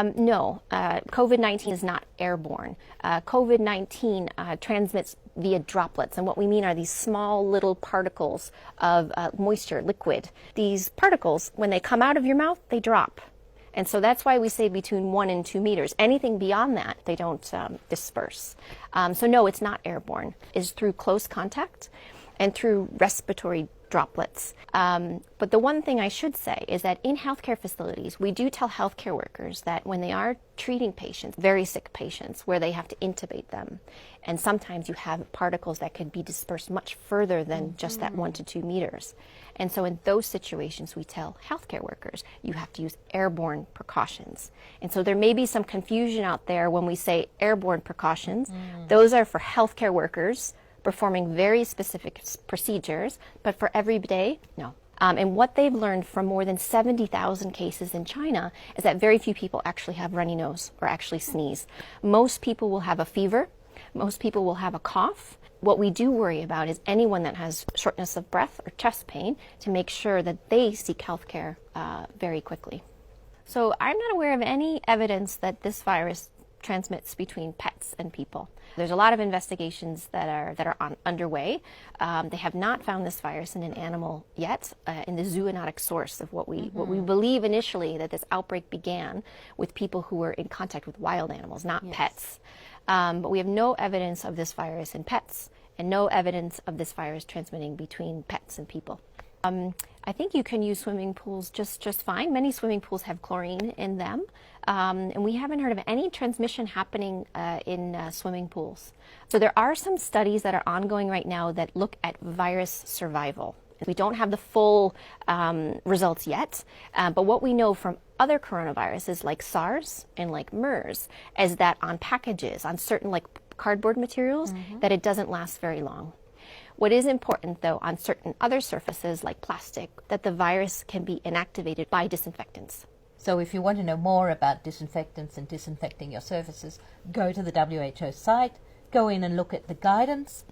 No, COVID-19 is not airborne. COVID-19 transmits via droplets, and what we mean are these small little particles of moisture, liquid. These particles, when they come out of your mouth, they drop. And so that's why we say between 1 and 2 meters. Anything beyond that, they don't disperse. So no, it's not airborne. It's through close contact and through respiratory droplets. But the one thing I should say is that in healthcare facilities, we do tell healthcare workers that when they are treating patients, very sick patients, where they have to intubate them, and sometimes you have particles that could be dispersed much further than just that 1 to 2 meters. And so in those situations, we tell healthcare workers, you have to use airborne precautions. And so there may be some confusion out there when we say airborne precautions. Those are for healthcare workers performing very specific procedures, but for every day, no. And what they've learned from more than 70,000 cases in China is that very few people actually have runny nose or actually sneeze. Most people will have a fever. Most people will have a cough. What we do worry about is anyone that has shortness of breath or chest pain, to make sure that they seek health care very quickly. So I'm not aware of any evidence that this virus transmits between pets and people. There's a lot of investigations that are underway. They have not found this virus in an animal yet, in the zoonotic source of what we believe initially, that this outbreak began with people who were in contact with wild animals, not pets. But we have no evidence of this virus in pets, and no evidence of this virus transmitting between pets and people. I think you can use swimming pools just fine. Many swimming pools have chlorine in them, and we haven't heard of any transmission happening in swimming pools. So there are some studies that are ongoing right now that look at virus survival. We don't have the full results yet, but what we know from other coronaviruses like SARS and like MERS is that on packages, on certain like cardboard materials, that it doesn't last very long. What is important, though, on certain other surfaces like plastic, that the virus can be inactivated by disinfectants. So if you want to know more about disinfectants and disinfecting your surfaces, go to the WHO site, go in and look at the guidance.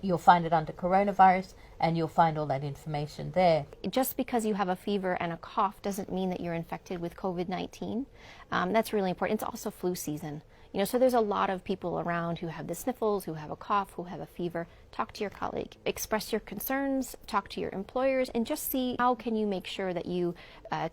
You'll find it under coronavirus, and you'll find all that information there. Just because you have a fever and a cough doesn't mean that you're infected with COVID-19. That's really important. It's also flu season. So there's a lot of people around who have the sniffles, who have a cough, who have a fever. Talk to your colleague, express your concerns, talk to your employers, and just see how can you make sure that you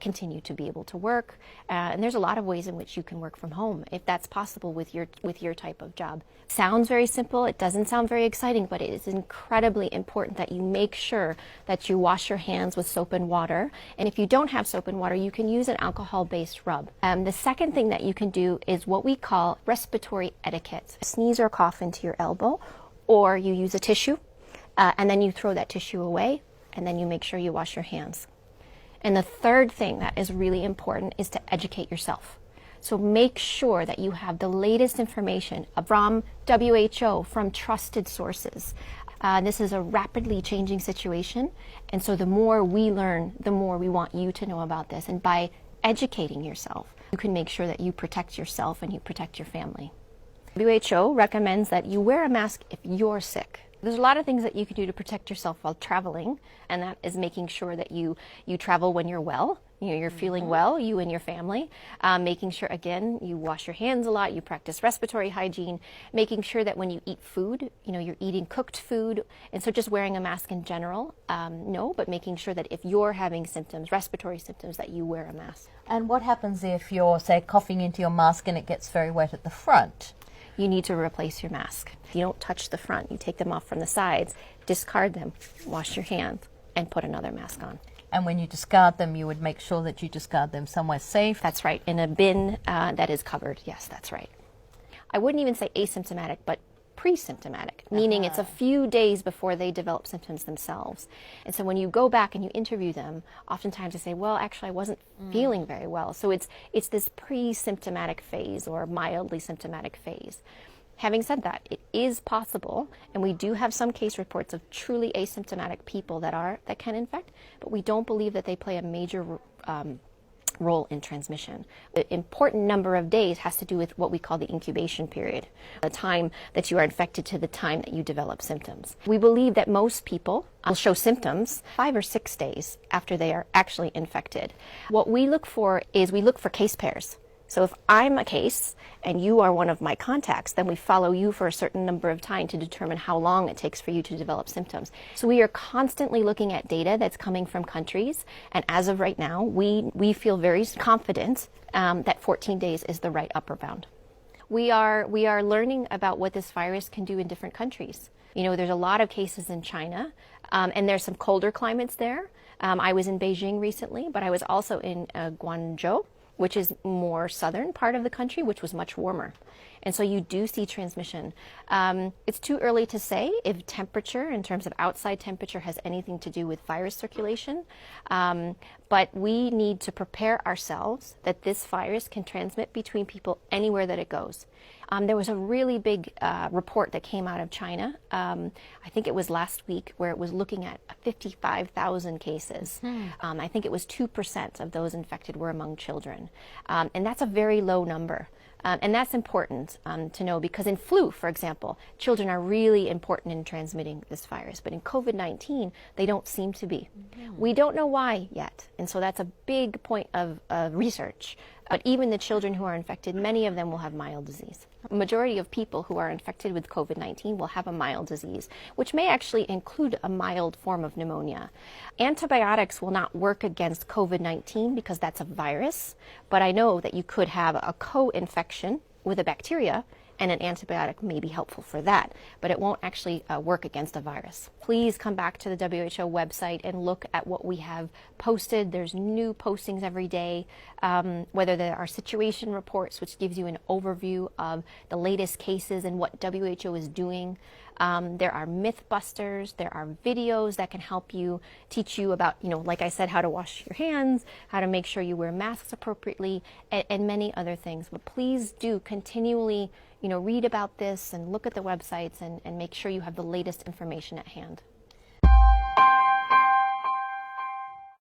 continue to be able to work. And there's a lot of ways in which you can work from home, if that's possible with your type of job. Sounds very simple. It doesn't sound very exciting, but it is incredibly important that you make sure that you wash your hands with soap and water. And if you don't have soap and water, you can use an alcohol-based rub. The second thing that you can do is what we call respiratory etiquette. Sneeze or cough into your elbow, or you use a tissue, and then you throw that tissue away, and then you make sure you wash your hands. And the third thing that is really important is to educate yourself. So make sure that you have the latest information from WHO, from trusted sources. This is a rapidly changing situation, and so the more we learn, the more we want you to know about this. And by educating yourself, you can make sure that you protect yourself and you protect your family. WHO recommends that you wear a mask if you're sick. There's a lot of things that you can do to protect yourself while traveling, and that is making sure that you travel when you're well. You're feeling well, you and your family. Making sure, again, you wash your hands a lot, you practice respiratory hygiene, making sure that when you eat food, you're eating cooked food. And so just wearing a mask in general, no, but making sure that if you're having symptoms, respiratory symptoms, that you wear a mask. And what happens if you're, say, coughing into your mask and it gets very wet at the front? You need to replace your mask. You don't touch the front, you take them off from the sides, discard them, wash your hands, and put another mask on. And when you discard them, you would make sure that you discard them somewhere safe? That's right, in a bin that is covered. Yes, that's right. I wouldn't even say asymptomatic, but pre-symptomatic, meaning it's a few days before they develop symptoms themselves. And so when you go back and you interview them, oftentimes they say, well, actually, I wasn't feeling very well. So it's this pre-symptomatic phase or mildly symptomatic phase. Having said that, it is possible, and we do have some case reports of truly asymptomatic people that can infect, but we don't believe that they play a major role in transmission. The important number of days has to do with what we call the incubation period, the time that you are infected to the time that you develop symptoms. We believe that most people will show symptoms 5 or 6 days after they are actually infected. What we look for is we look for case pairs. So if I'm a case and you are one of my contacts, then we follow you for a certain number of time to determine how long it takes for you to develop symptoms. So we are constantly looking at data that's coming from countries, and as of right now, we feel very confident that 14 days is the right upper bound. We are learning about what this virus can do in different countries. You know, there's a lot of cases in China, and there's some colder climates there. I was in Beijing recently, but I was also in Guangzhou, which is more southern part of the country, which was much warmer. And so you do see transmission. It's too early to say if temperature, in terms of outside temperature, has anything to do with virus circulation. But we need to prepare ourselves that this virus can transmit between people anywhere that it goes. There was a really big report that came out of China, I think it was last week, where it was looking at 55,000 cases. I think it was 2% of those infected were among children. And that's a very low number. And that's important to know, because in flu, for example, children are really important in transmitting this virus. But in COVID-19, they don't seem to be. We don't know why yet. And so that's a big point of research. But even the children who are infected, many of them will have mild disease. A majority of people who are infected with COVID-19 will have a mild disease, which may actually include a mild form of pneumonia. Antibiotics will not work against COVID-19 because that's a virus, but I know that you could have a co-infection with a bacteria, and an antibiotic may be helpful for that, but it won't actually work against a virus. Please come back to the WHO website and look at what we have posted. There's new postings every day, whether there are situation reports, which gives you an overview of the latest cases and what WHO is doing. There are myth busters, there are videos that can help you, teach you about, like I said, how to wash your hands, how to make sure you wear masks appropriately, and many other things. But please do continually, read about this and look at the websites and make sure you have the latest information at hand.